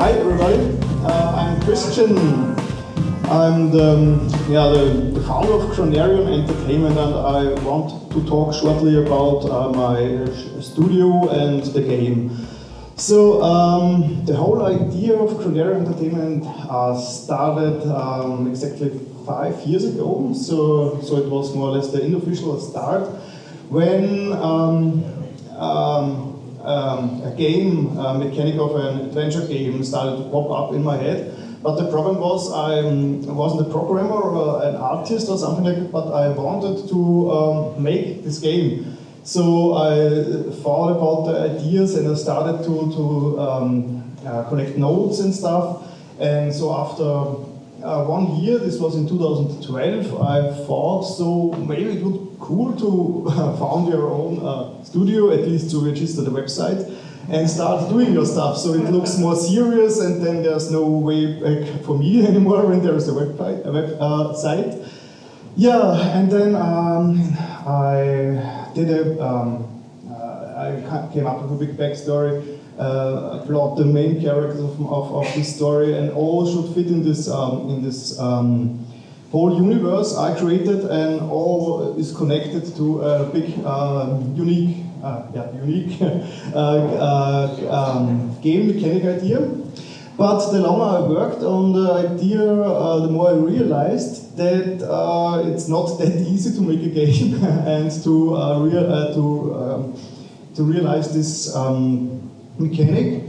Hi everybody, I'm Christian. I'm the founder of Chronerion Entertainment, and I want to talk shortly about my studio and the game. So the whole idea of Chronerion Entertainment started exactly 5 years ago. So it was more or less the unofficial start when a game mechanic of an adventure game started to pop up in my head. But the problem was I wasn't a programmer or an artist or something like that, but I wanted to make this game. So I thought about the ideas and I started to collect notes and stuff. And so after 1 year, this was in 2012, I thought so maybe it would be cool to found your own studio, at least to register the website and start doing your stuff. So it looks more serious, and then there's no way back for me anymore when there is a website. Yeah, and then I did I came up with a big backstory. Plot the main characters of this story, and all should fit in this whole universe I created, and all is connected to a big unique game mechanic idea. But the longer I worked on the idea, the more I realized that it's not that easy to make a game and to realize this mechanic.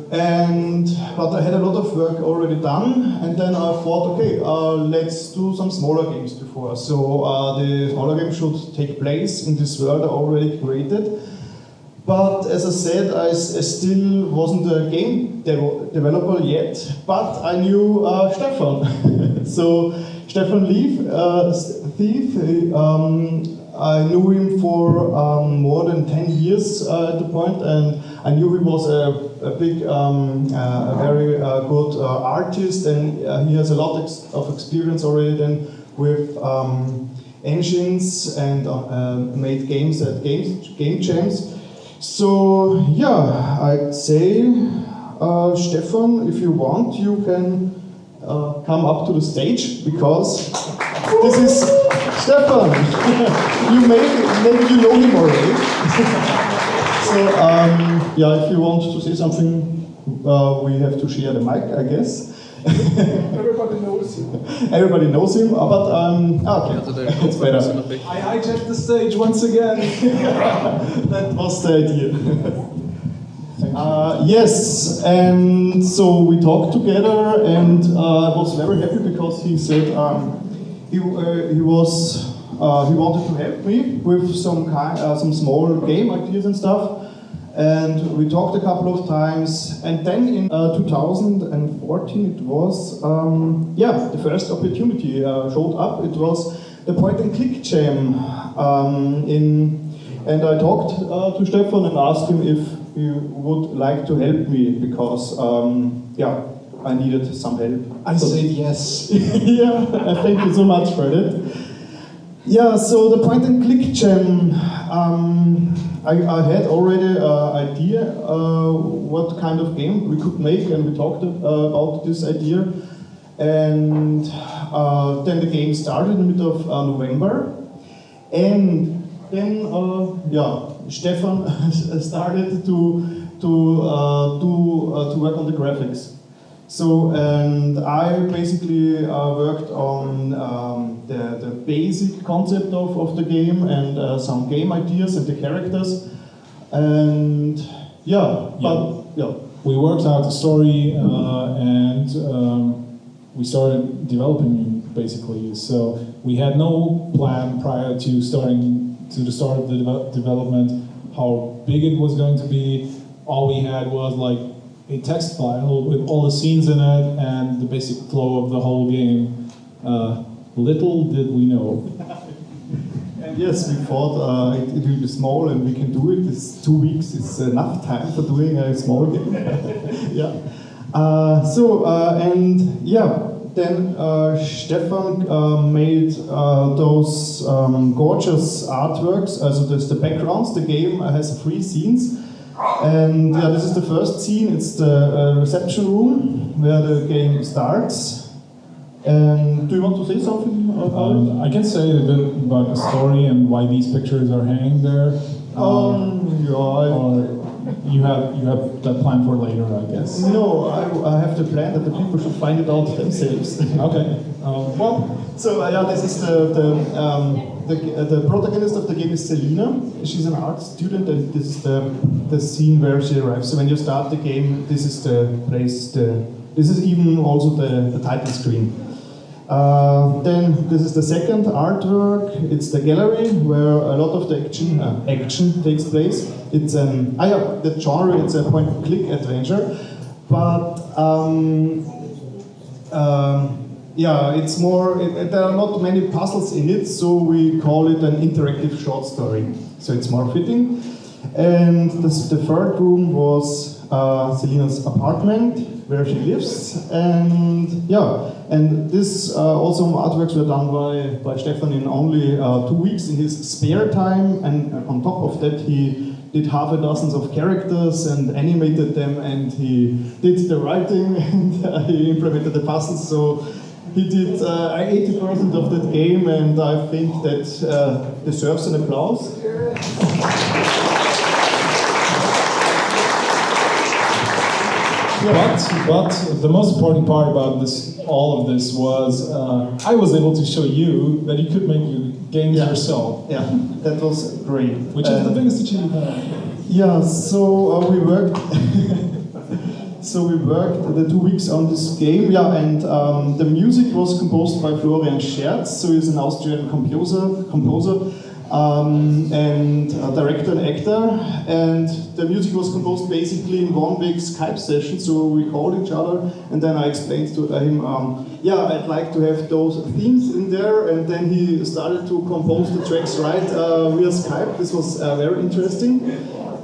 But I had a lot of work already done, and then I thought, okay, let's do some smaller games before. So the smaller game should take place in this world I already created. But as I said, I still wasn't a game developer yet, but I knew Stefan. So Stefan Thief, I knew him for more than 10 years at the point, and I knew he was a big, very good artist, and he has a lot of experience already then with engines and made games at game jams. So yeah, I'd say, Stefan, if you want, you can come up to the stage, because this is Stefan. Maybe you know him already. So yeah, if you want to say something, we have to share the mic, I guess. Everybody knows him. Everybody knows him, but okay, it's better. I hijacked the stage once again. That was the idea. Yes, and so we talked together, and I was very happy because he said he wanted to help me with some small game ideas and stuff. And we talked a couple of times, and then in 2014 it was, the first opportunity showed up. It was the point and click jam, and I talked to Stefan and asked him if he would like to help me, because I needed some help. I said yes. Yeah, thank you so much for that. Yeah, so the point and click jam, I had already an idea what kind of game we could make, and we talked about this idea. And then the game started in the middle of November. And then, Stefan started to work on the graphics. So, and I basically worked on the basic concept of the game, and some game ideas and the characters, and we worked out the story, and we started developing basically. So we had no plan prior to the start of the development how big it was going to be. All we had was like a text file with all the scenes in it and the basic flow of the whole game. Little did we know. And yes, we thought it will be small and we can do it. This 2 weeks is enough time for doing a small game. Yeah. Then Stefan made those gorgeous artworks. Also there's the backgrounds. The game has 3 scenes. And yeah, this is the first scene. It's the reception room where the game starts. And do you want to say something about it? I can say a bit about the story and why these pictures are hanging there. Yeah. Or you have that plan for later, I guess. No, I have the plan that the people should find it out themselves. Okay. Yeah, this is the protagonist of the game is Selina. She's an art student, and this is the scene where she arrives. So when you start the game, this is the place. This is even also the title screen. Then this is the second artwork. It's the gallery where a lot of the action takes place. It's the genre. It's a point-and-click adventure, but it's more. There are not many puzzles in it, so we call it an interactive short story. So it's more fitting. And the third room was Selina's apartment, where she lives, and this also artworks were done by Stefan in only 2 weeks in his spare time, and on top of that he did half a dozen of characters and animated them, and he did the writing and he implemented the puzzles. So he did 80% of that game, and I think that deserves an applause. But the most important part about all of this was I was able to show you that you could make your games yourself. Yeah, that was great. Which is the biggest achievement. Yeah, so we worked. So we worked the 2 weeks on this game. Yeah, and the music was composed by Florian Scherz. So he's an Austrian composer. And director and actor, and the music was composed basically in one big Skype session, so we called each other, and then I explained to him, I'd like to have those themes in there, and then he started to compose the tracks via Skype. This was very interesting,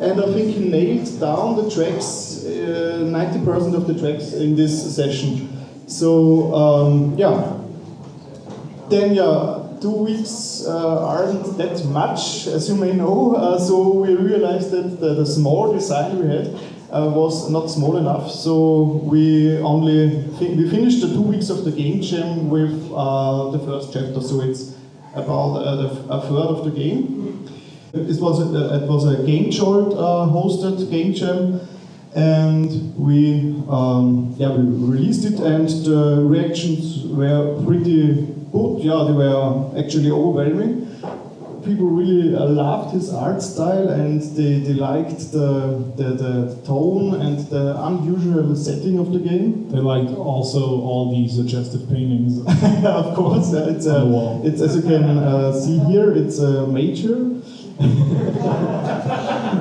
and I think he nailed down the tracks, 90% of the tracks in this session. So, then 2 weeks aren't that much, as you may know, so we realized that the small design we had was not small enough, so we finished the 2 weeks of the game jam with the first chapter, so it's about a third of the game. It was a GameJolt hosted game jam, and we released it, and the reactions were pretty good. Yeah, they were actually overwhelming. People really loved his art style, and they liked the tone and the unusual setting of the game. They liked also all these suggestive paintings. Of course, it's on the wall. It's, as you can see here, it's a major.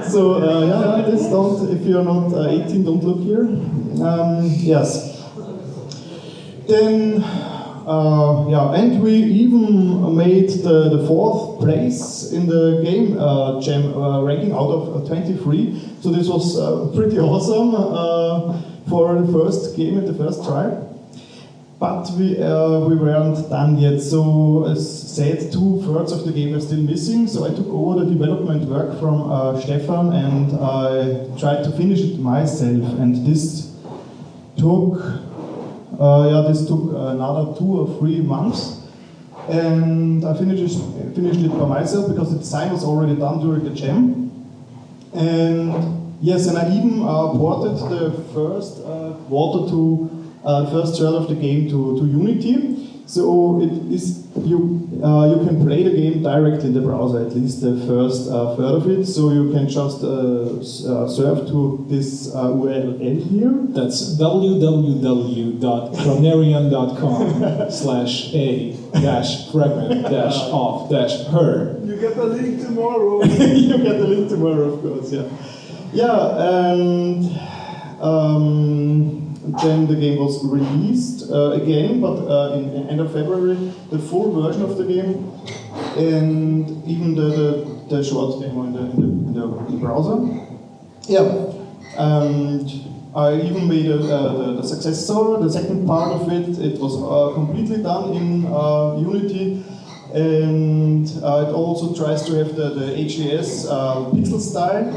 So if you're not 18, don't look here. Yes. Then. And we even made the 4th place in the game jam ranking out of 23. So this was pretty awesome for the first game and the first try. But we weren't done yet. So as said, 2/3 of the game are still missing. So I took over the development work from Stefan, and I tried to finish it myself. And this took another 2 or 3 months, and I finished it by myself because the design was already done during the jam. And yes, and I even ported the first first shell of the game to Unity. So it is you can play the game directly in the browser, at least the first third of it. So you can just surf to this URL here. That's www.chronerion.com/a-fragment-of-her. You get the link tomorrow. You get the link tomorrow, of course. Yeah. Yeah, and. Then the game was released again, but in end of February, the full version of the game, and even the short demo in the browser. Yeah, and I even made the successor, the second part of it. It was completely done in Unity, and it also tries to have the HDS pixel style.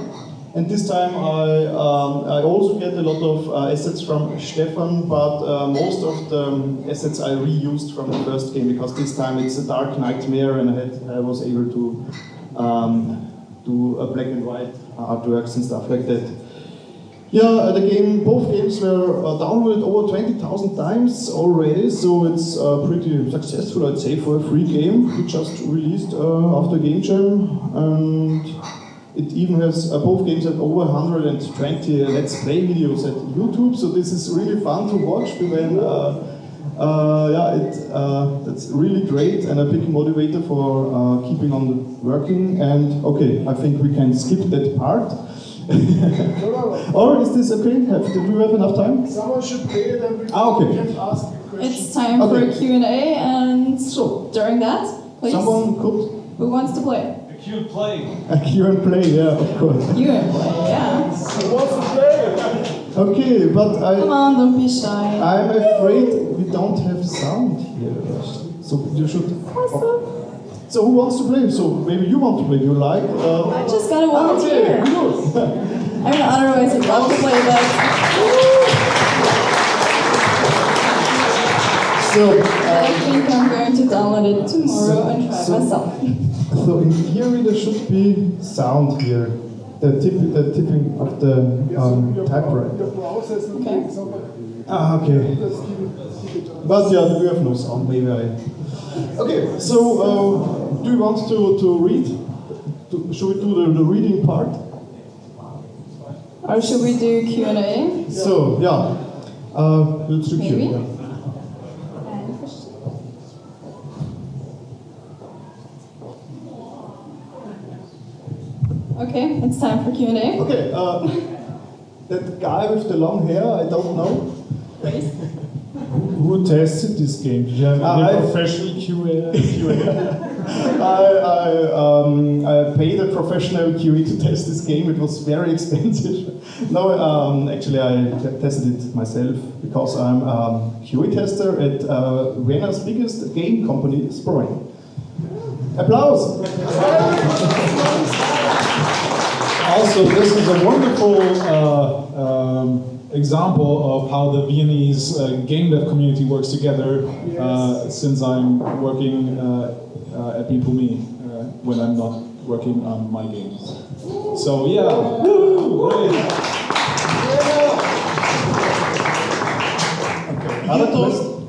And this time I also get a lot of assets from Stefan, but most of the assets I reused from the first game, because this time it's a Dark Nightmare and I was able to do a black and white artworks and stuff like that. Yeah, both games were downloaded over 20,000 times already, so it's pretty successful, I'd say, for a free game we just released after Game Jam. And it even has, both games have over 120 Let's Play videos at YouTube, so this is really fun to watch. When, that's really great and a big motivator for keeping on working. And okay, I think we can skip that part. Or is this okay? Do we have enough time? Someone should pay it and we okay. can ask a question. It's time for a Q&A, and so during that, please. Someone could. Who wants to play? A Q&Play. A Q&Play, yeah, of course. Q&Play, yeah. Who wants to play? Okay, but Come on, don't be shy. I'm afraid we don't have sound here. So you should. So who wants to play? So maybe you want to play. You like? I just gotta volunteer. Okay, I mean, otherwise I'd love to play, but so I think I'm going to download it tomorrow and try myself. So in theory there should be sound here. The tipping of the typewriter. The process will Okay. take some. Okay. Just keep it But yeah, we have no sound. Maybe I. Okay. So do you want to read? Should we do the reading part? Or should we do Q&A? So yeah, let's do Maybe. Q. Okay, it's time for Q&A. Okay, that guy with the long hair, I don't know. Please. Who tested this game? Did you have a professional QA? I paid a professional QA to test this game. It was very expensive. No, actually I tested it myself because I'm a QA tester at Vienna's biggest game company, Sproing. Applause! Also, this is a wonderful example of how the Viennese game dev community works together, since I'm working at Me when I'm not working on my games. So yeah, woo, great.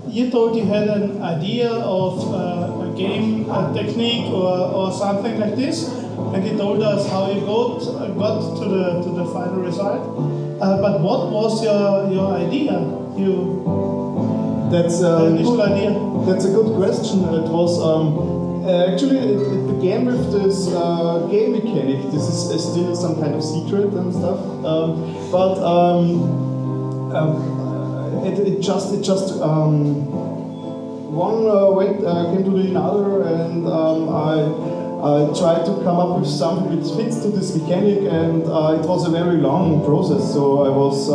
You thought you had an idea of a game technique or something like this, and you told us how you got to the final result. But what was your idea? That's the initial idea. That's a good question. It was actually it began with this game mechanic. This is still some kind of secret and stuff. It just one came to the other, and I tried to come up with something which fits to this mechanic, and it was a very long process. So I was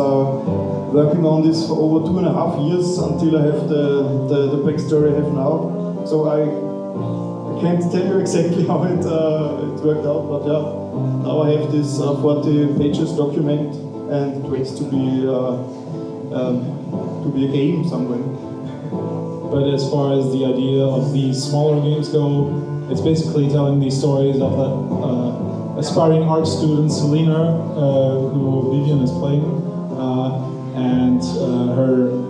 working on this for over 2.5 years until I have the backstory I have now. So I can't tell you exactly how it worked out, but yeah, now I have this 40 pages document, and it waits to be a game somewhere. But as far as the idea of these smaller games go, it's basically telling these stories of an aspiring art student, Selena, who Vivian is playing, and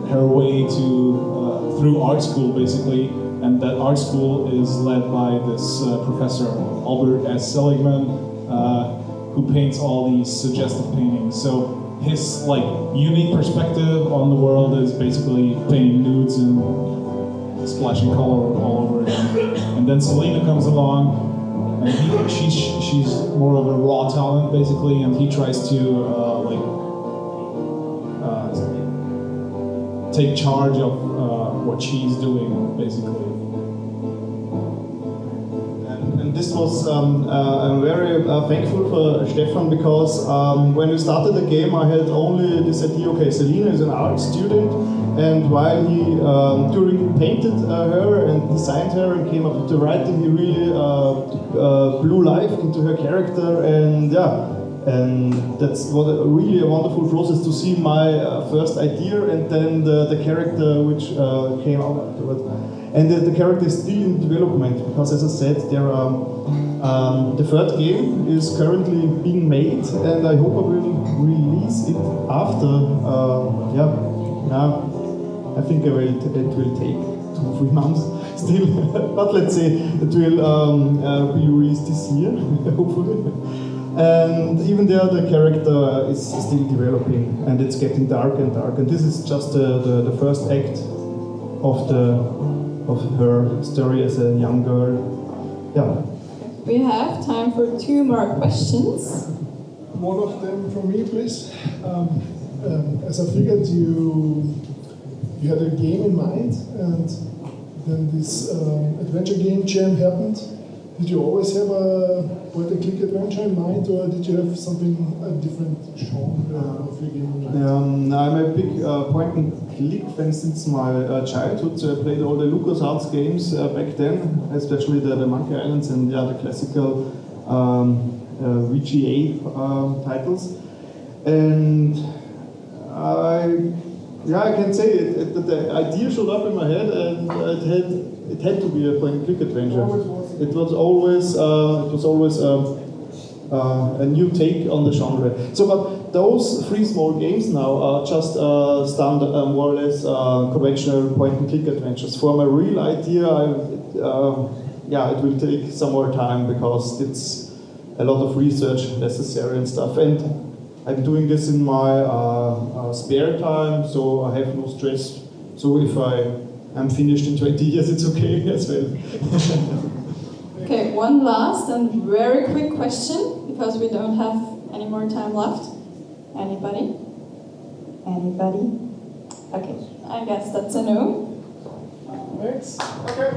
her way to through art school, basically. And that art school is led by this professor, Albert S. Seligman, who paints all these suggestive paintings. So his unique perspective on the world is basically painting nudes and splashing color all over it. And then Selena comes along, and she's more of a raw talent basically, and he tries to take charge of what she's doing basically. And this was, I'm very thankful for Stefan, because when we started the game I had only this idea, okay, Selena is an art student, and while he, during he painted her and designed her and came up with the writing, he really blew life into her character, and yeah, And that's really a wonderful process to see my first idea and then the character which came out afterwards. And the character is still in development because, as I said, there are the third game is currently being made, and I hope I will release it after. I think it will take 2-3 months still, but let's say it will be released this year, hopefully. And even there, the character is still developing, and it's getting darker and darker. And this is just the first act of her story as a young girl. Yeah. We have time for 2 more questions. One of them from me, please. As I figured, you had a game in mind, and then this adventure game jam happened. Did you always have a point-and-click adventure in mind, or did you have something, a different genre of your game in mind? I'm a big point-and-click fan since my childhood. So I played all the LucasArts games back then, especially the Monkey Islands and the classical VGA titles. And I can say it, the idea showed up in my head, and it had to be a point-and-click adventure. It was always a new take on the genre. So, but those 3 small games now are just standard, more or less conventional point-and-click adventures. For my real idea, it will take some more time because it's a lot of research necessary and stuff. And I'm doing this in my spare time, so I have no stress. So if I'm finished in 20 years, it's okay as well. Okay, one last and very quick question, because we don't have any more time left. Anybody? Anybody? Okay, I guess that's a no. Thanks. Okay.